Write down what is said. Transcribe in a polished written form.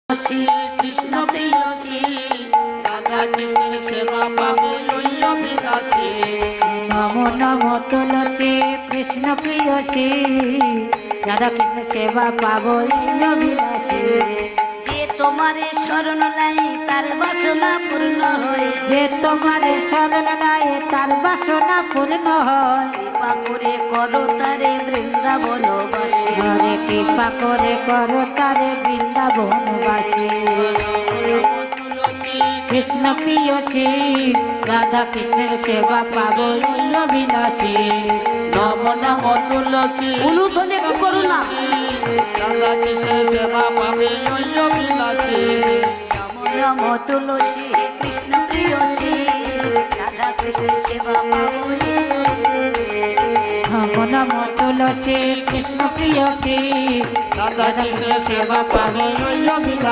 শ্রী কৃষ্ণ প্রিয় শ্রী রাধা কৃষ্ণের সেবা পাবে বিলাসী। নমো নমো তুলসী কৃষ্ণ প্রিয় শ্রী রাধা কৃষ্ণ সেবা পাবো বিলাসী। যে তোমারে শরণ লাই তার বাসনা পূর্ণ হয়, যে তোমার শরণ নাই তার বাসনা পূর্ণ হয়। কৃপা করে করো তারে বৃন্দাবনবাসী। হরে কৃপা করে করো তারে বৃন্দাবনবাসী। কৃষ্ণ প্রিয় শ্রী রাধা কৃষ্ণের সেবা পাবো বিলাসী। নমো নমো তুলসী উলুধ্বনি একটু করো না। রাধা কৃষ্ণের সেবা পাবে বিলাসী। নমো নমো তুলসী কৃষ্ণ প্রিয় শ্রী রাধা কৃষ্ণের সেবা পাবো। নমো নমো তুলসী কৃষ্ণ প্রিয় শ্রী রাধা কৃষ্ণের সেবা পাবে বিলাসী।